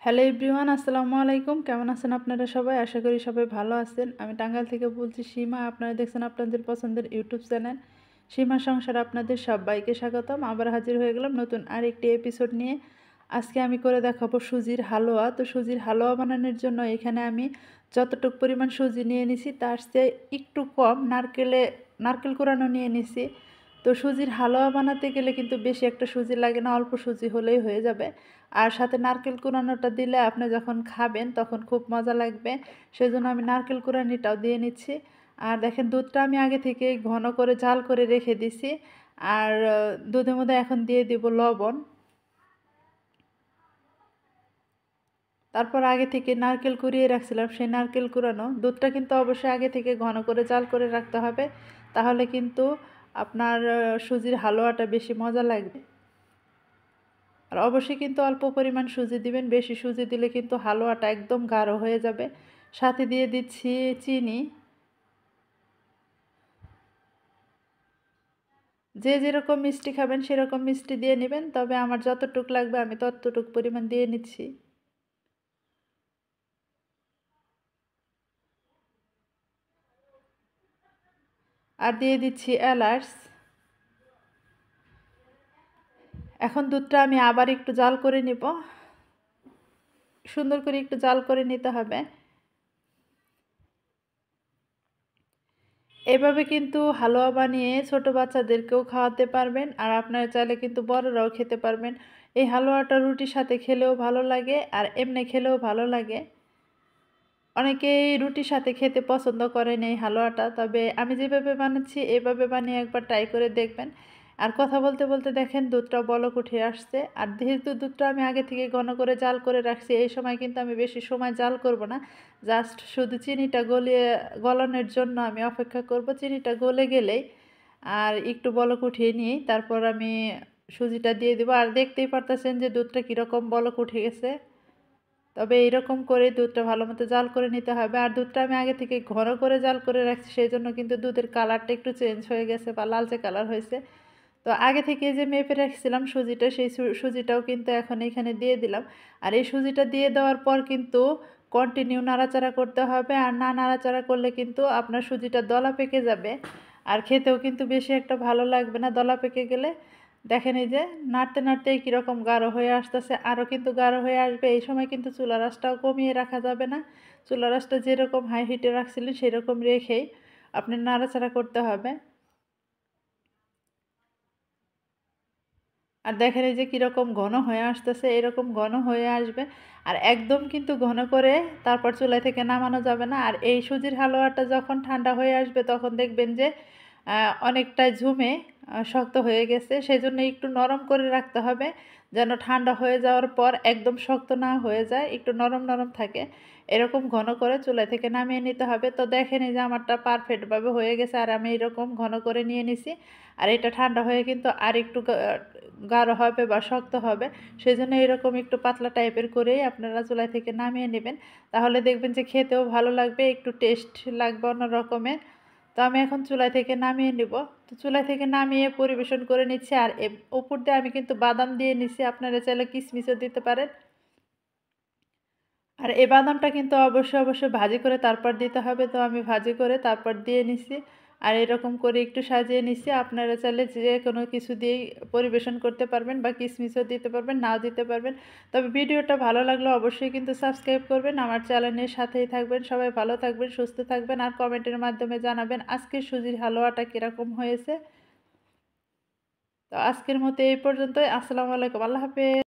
Hello everyone, আসসালামু আলাইকুম। কেমন আছেন আপনারা সবাই? আশা করি সবাই ভালো আছেন। আমি টাঙ্গাইল থেকে বলছি সীমা। আপনারা দেখছেন আপনাদের পছন্দের ইউটিউব চ্যানেল সীমা সংসার। আপনাদের সবাইকে স্বাগতম। আবার হাজির হয়ে গেলাম নতুন আরেকটি এপিসোড নিয়ে। আজকে আমি করে দেখাবো সুজির হালুয়া। তো সুজির হালুয়া বানানোর জন্য এখানে আমি যতটুকু পরিমাণ সুজি নিয়ে নিছি তার চেয়ে একটু কম নারকেল কোরানো নিয়ে নিছি। তো সুজির হালুয়া বানাতে গেলে কিন্তু বেশি একটা সুজি লাগে না, অল্প সুজি হলেই হয়ে যাবে। আর সাথে নারকেল কুড়ানোটা দিলে আপনি যখন খাবেন তখন খুব মজা লাগবে। সেজন্য আমি নারকেল কুড়ানিটাও দিয়ে নিচ্ছি। আর দেখেন দুধটা আমি আগে থেকে ঘন করে জাল করে রেখে দিছি। আর দুধের মধ্যে এখন দিয়ে দিব লবণ। তারপর আগে থেকে নারকেল কুড়িয়ে রাখছিলাম, সেই নারকেল কুড়ানো দুধটা কিন্তু অবশ্যই আগে থেকে ঘন করে জাল করে রাখতে হবে। তাহলে কিন্তু আপনার সুজির হালুয়াটা বেশি মজা লাগবে। আর অবশ্যই কিন্তু অল্প পরিমাণ সুজি দিবেন, বেশি সুজি দিলে কিন্তু হালুয়াটা একদম গাঢ় হয়ে যাবে। সাথে দিয়ে দিচ্ছি চিনি। যে যেরকম মিষ্টি খাবেন সেরকম মিষ্টি দিয়ে নেবেন, তবে আমার যতটুক লাগবে আমি ততটুক পরিমাণ দিয়ে নিচ্ছি। আর দিয়ে দিচ্ছি এলাচ। এখন দুধটা আমি আবার একটু জাল করে নিব, সুন্দর করে একটু জাল করে নিতে হবে। এভাবে কিন্তু হালুয়া বানিয়ে ছোট বাচ্চাদেরকেও খাওয়াতে পারবেন, আর আপনারা চাইলে কিন্তু বড়রাও খেতে পারবেন। এই হালুয়াটা রুটির সাথে খেলেও ভালো লাগে, আর এমনি খেলেও ভালো লাগে। অনেকেই রুটির সাথে খেতে পছন্দ করেন এই হালুয়াটা, তবে আমি যেভাবে বানাচ্ছি এভাবে বানিয়ে একবার ট্রাই করে দেখবেন। আর কথা বলতে বলতে দেখেন দুধটা বলক উঠে আসছে। আর যেহেতু দুধটা আমি আগে থেকে ঘন করে জাল করে রাখছি, এই সময় কিন্তু আমি বেশি সময় জাল করব না। জাস্ট শুধু চিনিটা গলানোর জন্য আমি অপেক্ষা করব। চিনিটা গলে গেলেই আর একটু বলক উঠিয়ে নিয়ে তারপর আমি সুজিটা দিয়ে দেবো। আর দেখতেই পারতেছেন যে দুধটা কীরকম বলক উঠে গেছে। তবে এইরকম করে দুধটা ভালো মতো জাল করে নিতে হবে। আর দুধটা আমি আগে থেকে ঘন করে জাল করে রাখছি, সেই জন্য কিন্তু দুধের কালারটা একটু চেঞ্জ হয়ে গেছে বা লালচে কালার হয়েছে। তো আগে থেকে যে মেপে রাখছিলাম সুজিটা, সেই সুজিটাও কিন্তু এখন এখানে দিয়ে দিলাম। আর এই সুজিটা দিয়ে দেওয়ার পর কিন্তু কন্টিনিউ নাড়াচাড়া করতে হবে। আর না নাড়াচাড়া করলে কিন্তু আপনার সুজিটা দলা পেকে যাবে, আর খেতেও কিন্তু বেশি একটা ভালো লাগবে না দলা পেকে গেলে। দেখেন এই যে নাড়তে নাড়তেই কীরকম গাঢ় হয়ে আসতেছে, আরও কিন্তু গাঢ় হয়ে আসবে। এই সময় কিন্তু চুলার আঁচটাও কমিয়ে রাখা যাবে না। চুলার আঁচটা যেরকম হাই হিটে রাখছিলেন সেরকম রেখেই আপনি নাড়াচাড়া করতে হবে। আর দেখেন এই যে কীরকম ঘন হয়ে আসতেছে, এরকম ঘন হয়ে আসবে। আর একদম কিন্তু ঘন করে তারপর চুলা থেকে নামানো যাবে না। আর এই সুজির হালুয়াটা যখন ঠান্ডা হয়ে আসবে তখন দেখবেন যে অনেকটাই ঝুমে শক্ত হয়ে গেছে। সেজন্য একটু নরম করে রাখতে হবে, যেন ঠান্ডা হয়ে যাওয়ার পর একদম শক্ত না হয়ে যায়, একটু নরম নরম থাকে। এরকম ঘন করে চুলা থেকে নামিয়ে নিতে হবে। তো দেখেন এই যে আমারটা পারফেক্টভাবে হয়ে গেছে, আর আমি এরকম ঘন করে নিয়ে নিছি। আর এটা ঠান্ডা হয়ে কিন্তু আর একটু গাঢ় হবে বা শক্ত হবে। সেজন্য এরকম একটু পাতলা টাইপের করেই আপনারা চুলা থেকে নামিয়ে নেবেন। তাহলে দেখবেন যে খেতেও ভালো লাগবে, একটু টেস্ট লাগবে অন্য রকমের। তো আমি এখন চুলা থেকে নামিয়ে নেব। তো চুলা থেকে নামিয়ে পরিবেশন করে নিচ্ছি। আর উপর দিয়ে আমি কিন্তু বাদাম দিয়ে নিচ্ছি, আপনারা চাইলে কিশমিশও দিতে পারেন। আর এই বাদামটা কিন্তু অবশ্যই ভাজি করে তারপর দিতে হবে। তো আমি ভাজি করে তারপর দিয়ে নিছি। আর এরকম করে একটু সাজিয়ে নিছি। আপনারা চাইলে যে কোনো কিছু দিয়েই পরিবেশন করতে পারবেন, বা কিশমিশও দিতে পারবেন, নাও দিতে পারবেন। তবে ভিডিওটা ভালো লাগলে অবশ্যই কিন্তু সাবস্ক্রাইব করবেন, আমার চ্যানেলের সাথেই থাকবেন। সবাই ভালো থাকবেন, সুস্থ থাকবেন, আর কমেন্টের মাধ্যমে জানাবেন আজকের সুজির হালুয়াটা কীরকম হয়েছে। তো আজকের মতো এই পর্যন্তই। আসসালামু আলাইকুম, আল্লাহ হাফেজ।